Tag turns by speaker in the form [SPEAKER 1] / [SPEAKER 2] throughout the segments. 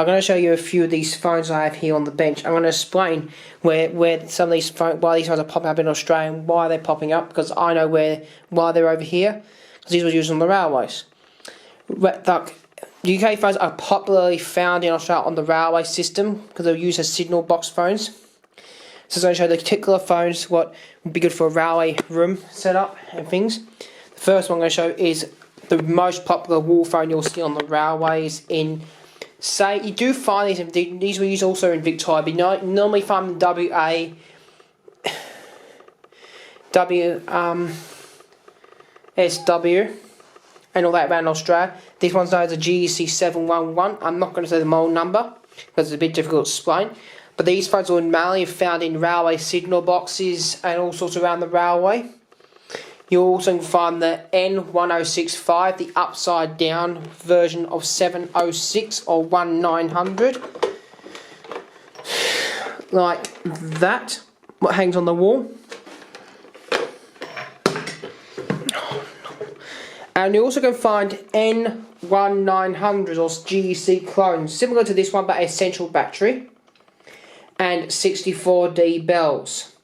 [SPEAKER 1] going to show you a few of these phones I have here on the bench. I'm going to explain where some of these why these phones are popping up in Australia and why they're popping up, because I know why they're over here, because these were used on the railways. The UK phones are popularly found in Australia on the railway system because they're used as signal box phones. So I'm going to show the particular phones what would be good for a railway room setup and things. The first one I'm going to show is the most popular wall phone you'll see on the railways in, say, you do find these were used also in Victoria, but you normally find them SW and all that around Australia. This one's known as a GEC 711. I'm not going to say the model number because it's a bit difficult to explain. But these phones are mainly found in railway signal boxes and all sorts around the railway. You'll also find the N1065, the upside down version of 706 or 1900. Like that, what hangs on the wall. And you also can find N1900s or GEC clones, similar to this one but essential battery, and 64D bells.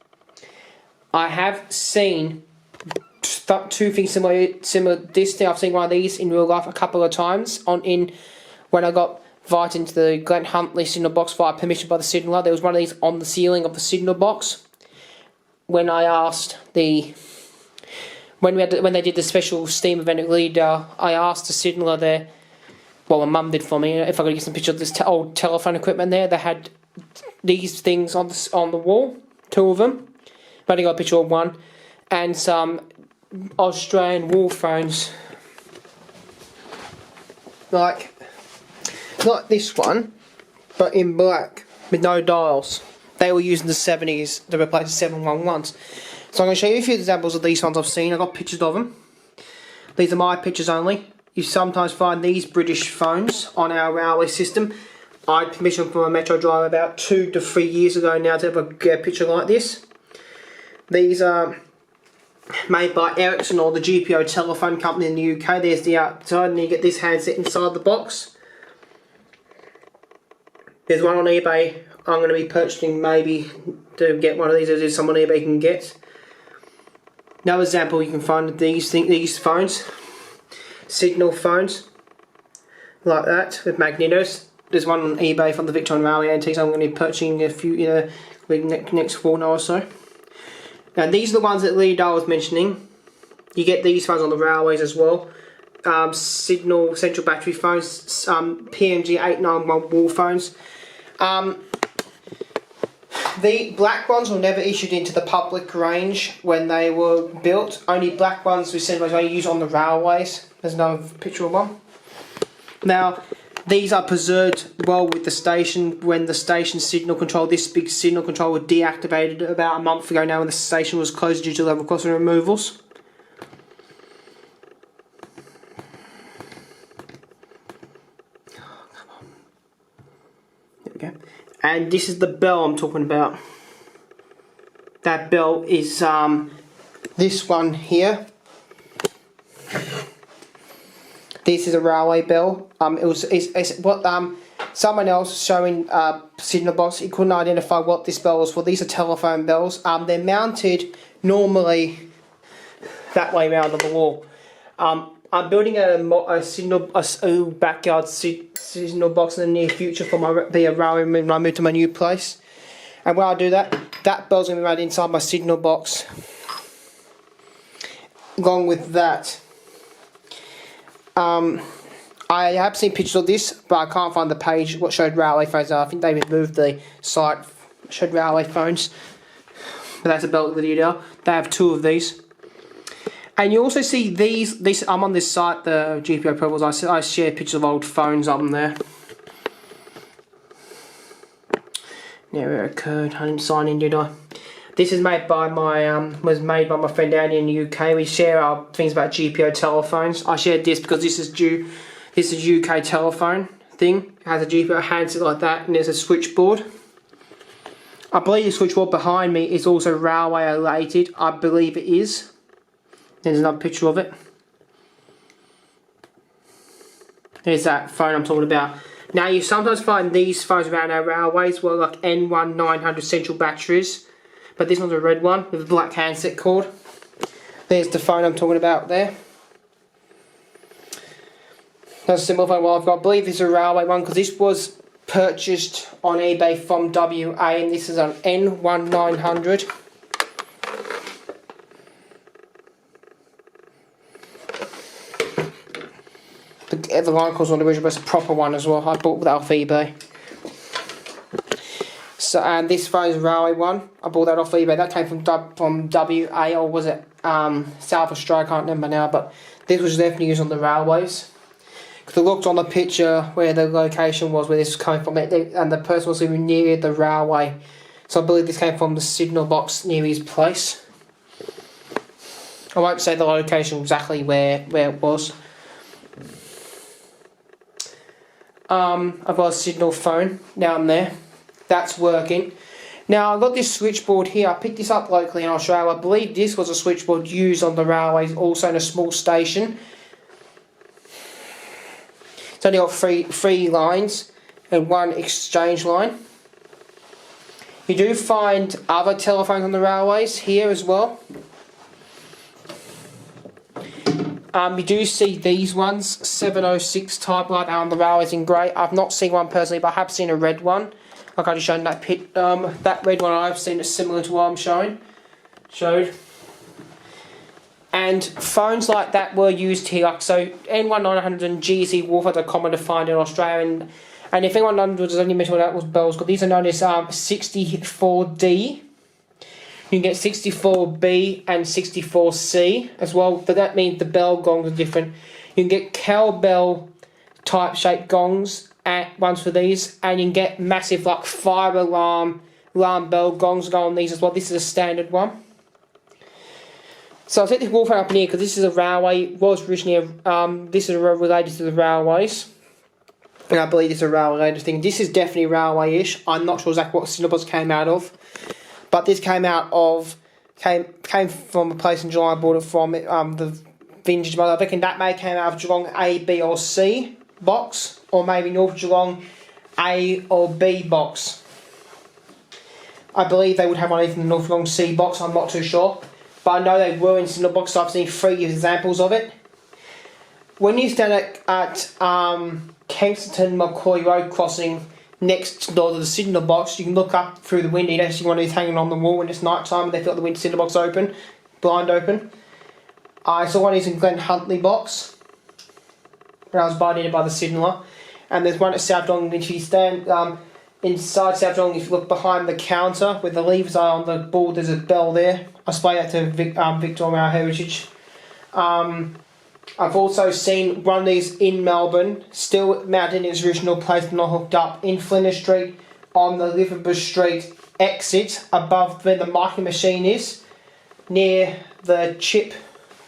[SPEAKER 1] I have seen two things similar to this thing. I've seen one of these in real life a couple of times when I got invited into the Glen Huntly signal box via permission by the signaller. There was one of these on the ceiling of the signal box. When I asked when they did the special steam event at Leader, I asked the signaller there, well, my mum did for me, if I could get some pictures of this old telephone equipment there. They had these things on the wall, two of them. I've only got a picture of one, and some Australian wall phones, like this one, but in black with no dials. They were used in the 70s to replace the 711s. So I'm going to show you a few examples of these ones I've seen. I've got pictures of them. These are my pictures only. You sometimes find these British phones on our railway system. I had permission from a Metro driver about 2 to 3 years ago now to get a picture like this. These are made by Ericsson or the GPO telephone company in the UK. There's the outside, and you get this handset inside the box. There's one on eBay. I'm going to be purchasing maybe to get one of these. There's some on eBay you can get. Another example you can find of these phones, signal phones, like that with magnetos. There's one on eBay from the Victorian Railway Antiques. I'm going to be purchasing a few next fortnight or so. Now these are the ones that Lee Dahl was mentioning. You get these phones on the railways as well. Signal central battery phones, PMG 891 wall phones. The black ones were never issued into the public range when they were built. Only black ones we said was only used on the railways. There's another picture of one. Now, these are preserved well with the station. When the station signal control, this big signal control was deactivated about a month ago now when the station was closed due to level crossing removals. There we go. And this is the bell I'm talking about. That bell is this one here. This is a railway bell. It's what someone else showing signal box. He couldn't identify what this bell was for. These are telephone bells. They're mounted normally that way around on the wall. I'm building a backyard signal box in the near future for my railway when I move to my new place. And when I do that, that bell's going to be made inside my signal box. Along with that, I have seen pictures of this, but I can't find the page what showed railway phones. I think they removed the site showed railway phones. But that's a belt video. They have two of these. And you also see these. I'm on this site, the GPO Pebbles. I share pictures of old phones on there. Never occurred. I didn't sign in, did I? This is made by was made by my friend Andy in the UK. We share our things about GPO telephones. I shared this because this is UK telephone thing. It has a GPO handset like that, and there's a switchboard. I believe the switchboard behind me is also railway related. I believe it is. There's another picture of it. There's that phone I'm talking about. Now you sometimes find these phones around our railways were like N1900 central batteries, but this one's a red one with a black handset cord. There's the phone I'm talking about there. That's a similar phone I've got. I believe this is a railway one because this was purchased on eBay from WA, and this is an N1900. The line calls on the original, but it's a proper one as well. I bought that off eBay. So, and this phone is a railway one. I bought that off eBay. That came from WA, or was it South Australia? I can't remember now, but this was definitely used on the railways. Because I looked on the picture where the location was, where this was coming from, and the person was even near the railway. So I believe this came from the signal box near his place. I won't say the location exactly where it was. I've got a signal phone down there. That's working. Now I've got this switchboard here. I picked this up locally in Australia. I believe this was a switchboard used on the railways, also in a small station. It's only got three lines and one exchange line. You do find other telephones on the railways here as well. You do see these ones, 706 type like that on the railways in grey. I've not seen one personally, but I have seen a red one. Like I just showed that that red one I've seen is similar to what I'm showed. And phones like that were used here. Like so, N1900 and GC Wolf are common to find in Australia. And if N1900 was only mentioned, that was Bell's. These are known as 64D. You can get 64B and 64C as well, but that means the bell gongs are different. You can get cowbell type shaped gongs at ones for these, and you can get massive like fire alarm bell gongs go on these as well. This is a standard one. So I'll set this wall phone up in here because this is a railway. It was originally this is related to the railways, and I believe it's a railway related thing. This is definitely railway-ish. I'm not sure exactly what syllabus came out of. But this came from a place in Geelong. I bought it from the Vintage Mother. I reckon that may came out of Geelong A, B or C box, or maybe North Geelong A or B box. I believe they would have one in the North Geelong C box, I'm not too sure. But I know they were in single box, so I've seen 3 examples of it. When you stand at Kensington Macquarie Road crossing, next door to the signal box, you can look up through the window. You don't see one of these hanging on the wall when it's night time and they've got the window signal box open, blind open. I saw one of these in Glen Huntly box when I was buying it by the signaller, and there's one at South Geelong. If you stand inside South Geelong, if you look behind the counter where the levers are on the board, there's a bell there. I display that to Victoria Heritage. I've also seen one of these in Melbourne, still mounted in its original place, not hooked up, in Flinders Street on the Liverpool Street exit above where the marking machine is, near the chip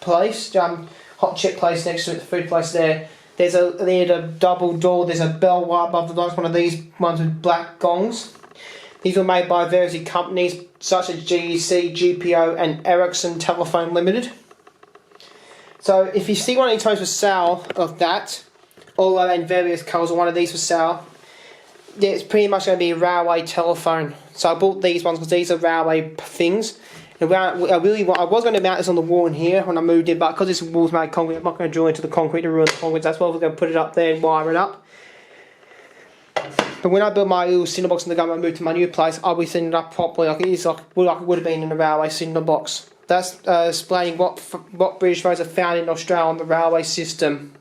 [SPEAKER 1] place, hot chip place next to it, the food place there. There's near the double door, there's a bell right above the door, one of these ones with black gongs. These were made by various companies such as GEC, GPO and Ericsson Telephone Limited. So if you see one of these phones for sale of that, all in various colours, or one of these for sale, yeah, it's pretty much going to be a railway telephone. So I bought these ones because these are railway things. And I was going to mount this on the wall in here when I moved in, but because this wall's made concrete, I'm not going to drill into the concrete to ruin the concrete. That's why I was going to put it up there and wire it up. But when I built my little cinder box in the government, I moved to my new place, I'll be setting it up properly, like it is, like it would have been in a railway cinder box. That's explaining what British phones are found in Australia on the railway system.